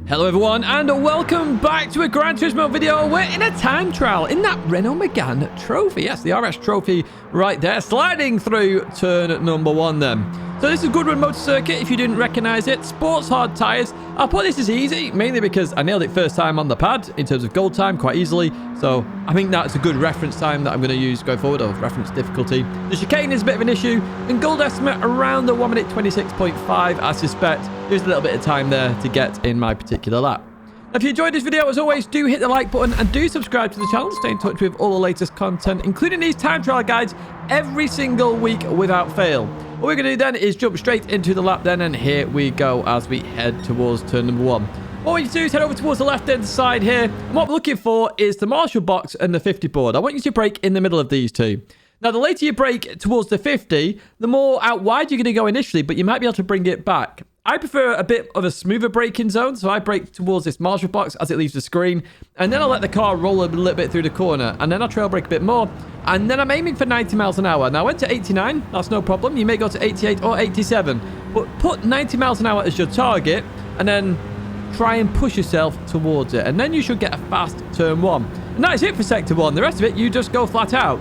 Hello everyone and welcome back to a Gran Turismo video. We're in a time trial in that Renault Megane trophy. Yes, the RS trophy right there, sliding through turn number 1 then. So this is Goodwood Motor Circuit if you didn't recognize it. Sports hard tires. I'll put this as easy, mainly because I nailed it first time on the pad in terms of gold time quite easily. So I think that's a good reference time that I'm going to use going forward, or reference difficulty. The chicane is a bit of an issue, and gold estimate around the 1 minute 26.5, I suspect. There's a little bit of time there to get in my particular lap. If you enjoyed this video, as always, do hit the like button and do subscribe to the channel to stay in touch with all the latest content, including these time trial guides every single week without fail. What we're going to do then is jump straight into the lap then, and here we go as we head towards turn number 1. What we need to do is head over towards the left-hand side here, and what we're looking for is the Marshall box and the 50 board. I want you to brake in the middle of these two. Now, the later you brake towards the 50, the more out wide you're going to go initially, but you might be able to bring it back. I prefer a bit of a smoother braking zone, so I brake towards this Marshall box as it leaves the screen, and then I'll let the car roll a little bit through the corner, and then I'll trail brake a bit more, and then I'm aiming for 90 miles an hour. Now, I went to 89, that's no problem. You may go to 88 or 87, but put 90 miles an hour as your target, and then try and push yourself towards it, and then you should get a fast turn 1. And that is it for sector 1. The rest of it, you just go flat out.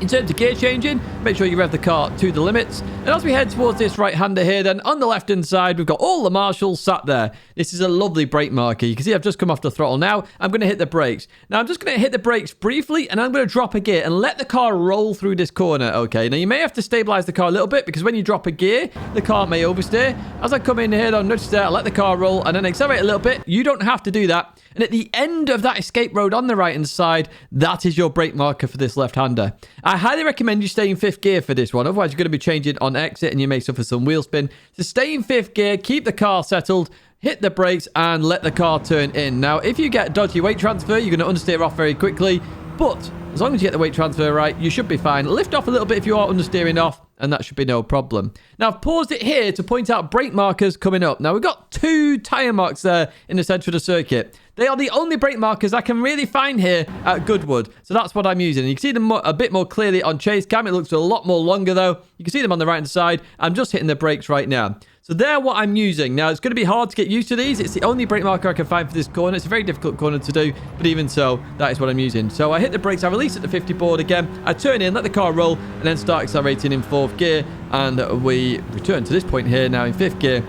In terms of gear changing, make sure you rev the car to the limits. And as we head towards this right-hander here, then on the left-hand side, we've got all the marshals sat there. This is a lovely brake marker. You can see I've just come off the throttle now. I'm going to hit the brakes. Now, I'm just going to hit the brakes briefly, and I'm going to drop a gear and let the car roll through this corner, okay? Now, you may have to stabilize the car a little bit, because when you drop a gear, the car may oversteer. As I come in here, though, notice there, I let the car roll and then accelerate a little bit. You don't have to do that. And at the end of that escape road on the right-hand side, that is your brake marker for this left-hander. I highly recommend you stay in 5th gear for this one. Otherwise, you're going to be changing on exit and you may suffer some wheel spin. So stay in 5th gear, keep the car settled, hit the brakes and let the car turn in. Now, if you get dodgy weight transfer, you're going to understeer off very quickly. But as long as you get the weight transfer right, you should be fine. Lift off a little bit if you are understeering off, and that should be no problem. Now, I've paused it here to point out brake markers coming up. Now, we've got 2 tyre marks there in the centre of the circuit. They are the only brake markers I can really find here at Goodwood. So that's what I'm using. You can see them a bit more clearly on chase cam. It looks a lot more longer, though. You can see them on the right-hand side. I'm just hitting the brakes right now. So they're what I'm using. Now, it's going to be hard to get used to these. It's the only brake marker I can find for this corner. It's a very difficult corner to do, but even so, that is what I'm using. So I hit the brakes, I release at the 50 board again, I turn in, let the car roll, and then start accelerating in 4th gear, and we return to this point here now in 5th gear,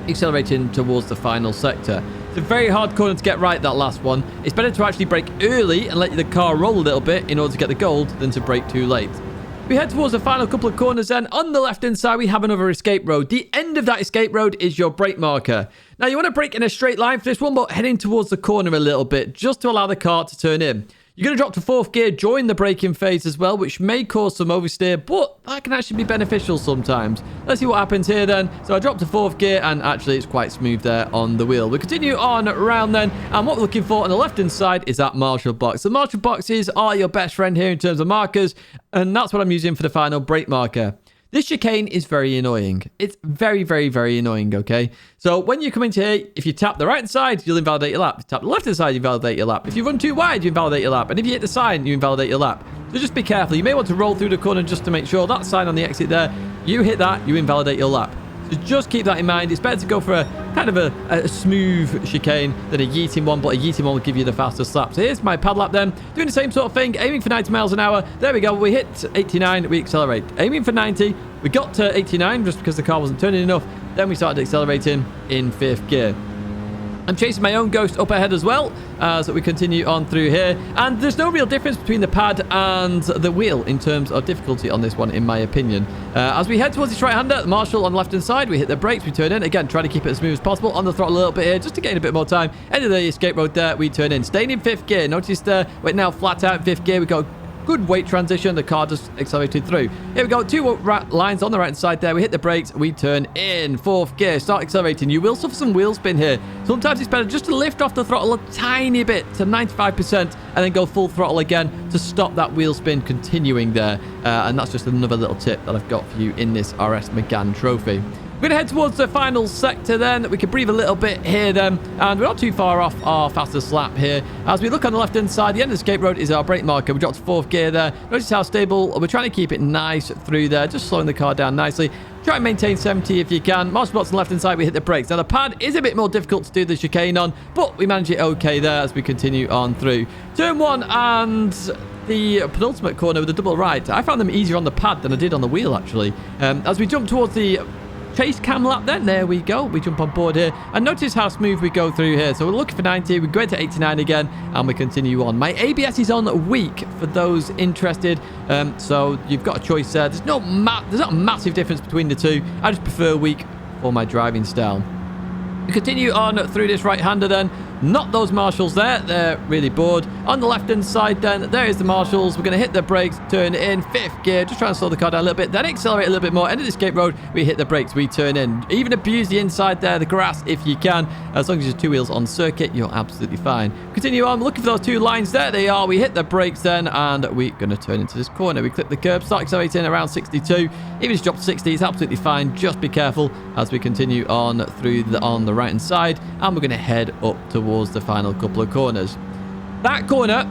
accelerating towards the final sector. It's a very hard corner to get right, that last one. It's better to actually brake early and let the car roll a little bit in order to get the gold than to brake too late. We head towards the final couple of corners then. On the left-hand side, we have another escape road. The end of that escape road is your brake marker. Now, you want to brake in a straight line for this one, but heading towards the corner a little bit, just to allow the car to turn in. You're going to drop to 4th gear during the braking phase as well, which may cause some oversteer, but that can actually be beneficial sometimes. Let's see what happens here then. So I dropped to 4th gear, and actually it's quite smooth there on the wheel. We continue on around then, and what we're looking for on the left-hand side is that Marshall box. The Marshall boxes are your best friend here in terms of markers, and that's what I'm using for the final brake marker. This chicane is very annoying. It's very, very, very annoying, okay? So when you come into here, if you tap the right side, you'll invalidate your lap. If you tap the left-hand side, you invalidate your lap. If you run too wide, you invalidate your lap. And if you hit the sign, you invalidate your lap. So just be careful. You may want to roll through the corner just to make sure that sign on the exit there, you hit that, you invalidate your lap. So just keep that in mind. It's better to go for a kind of a smooth chicane than a yeeting one, but a yeeting one will give you the fastest lap. So here's my pad lap then. Doing the same sort of thing, aiming for 90 miles an hour. There we go. We hit 89, we accelerate. Aiming for 90. We got to 89 just because the car wasn't turning enough. Then we started accelerating in 5th gear. I'm chasing my own ghost up ahead as well as we continue on through here. And there's no real difference between the pad and the wheel in terms of difficulty on this one, in my opinion. As we head towards this right-hander, the Marshall on the left-hand side, we hit the brakes, we turn in. Again, trying to keep it as smooth as possible. On the throttle a little bit here, just to gain a bit more time. End of the escape road there, we turn in. Staying in 5th gear. Notice there, we're now flat out in 5th gear. We got good weight transition. The car just accelerated through. Here we go. 2 lines on the right side there. We hit the brakes. We turn in 4th gear. Start accelerating. You will suffer some wheel spin here. Sometimes it's better just to lift off the throttle a tiny bit to 95% and then go full throttle again to stop that wheel spin continuing there. And that's just another little tip that I've got for you in this RS Megane trophy. We're going to head towards the final sector then. We can breathe a little bit here then. And we're not too far off our fastest lap here. As we look on the left-hand side, the end of the escape road is our brake marker. We dropped to 4th gear there. Notice how stable. We're trying to keep it nice through there. Just slowing the car down nicely. Try and maintain 70 if you can. Marshal spots on the left-hand side, we hit the brakes. Now, the pad is a bit more difficult to do the chicane on, but we manage it okay there as we continue on through. Turn 1 and the penultimate corner with a double right. I found them easier on the pad than I did on the wheel, actually. As we jump towards the chase cam lap then, there we go. We jump on board here. And notice how smooth we go through here. So we're looking for 90. We go into 89 again, and we continue on. My ABS is on weak for those interested. So you've got a choice there. There's not a massive difference between the two. I just prefer weak for my driving style. We continue on through this right-hander then. Not those marshals there. They're really bored. On the left-hand side then, there is the marshals. We're going to hit the brakes, turn in 5th gear, just trying to slow the car down a little bit, then accelerate a little bit more. End of the escape road, we hit the brakes, we turn in. Even abuse the inside there, the grass, if you can. As long as you're 2 wheels on circuit, you're absolutely fine. Continue on, looking for those 2 lines. There they are. We hit the brakes then, and we're going to turn into this corner. We clip the curb, start accelerating around 62. Even if it's dropped to 60, it's absolutely fine. Just be careful as we continue on through on the right-hand side, and we're going to head up towards the final couple of corners. That corner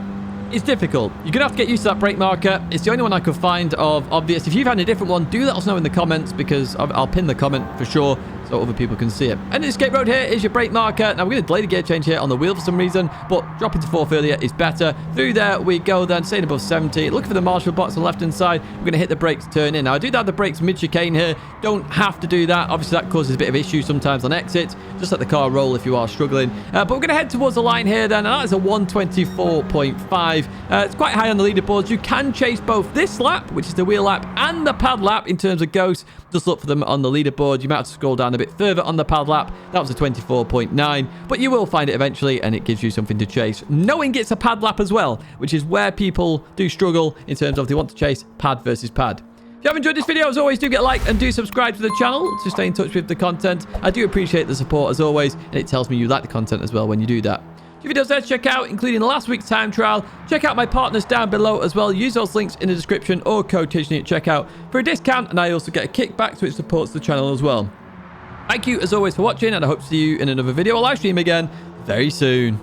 is difficult. You're going to have to get used to that brake marker. It's the only one I could find of obvious. If you've had a different one, do let us know in the comments, because I'll pin the comment for sure so other people can see it. And the escape road here is your brake marker. Now we're going to delay the gear change here on the wheel for some reason, but dropping to 4th earlier is better. Through there we go then, staying above 70. Looking for the marshal box on the left hand side. We're going to hit the brakes, turn in. Now I do have the brakes mid-chicane here. Don't have to do that. Obviously that causes a bit of issue sometimes on exit. Just let the car roll if you are struggling. But we're going to head towards the line here then, and that is a 124.5. It's quite high on the leaderboards. You can chase both this lap, which is the wheel lap, and the pad lap in terms of ghosts. Just look for them on the leaderboard. You might have to scroll down a bit further on the pad lap. That was a 24.9, but you will find it eventually, and it gives you something to chase. Knowing it's a pad lap as well, which is where people do struggle in terms of they want to chase pad versus pad. If you have enjoyed this video, as always, do get a like and do subscribe to the channel to stay in touch with the content. I do appreciate the support as always, and it tells me you like the content as well when you do that. Few videos there to check out, including last week's time trial. Check out my partners down below as well. Use those links in the description or code Tidgney at checkout for a discount, and I also get a kickback, so it supports the channel as well. Thank you as always for watching, and I hope to see you in another video or live stream again very soon.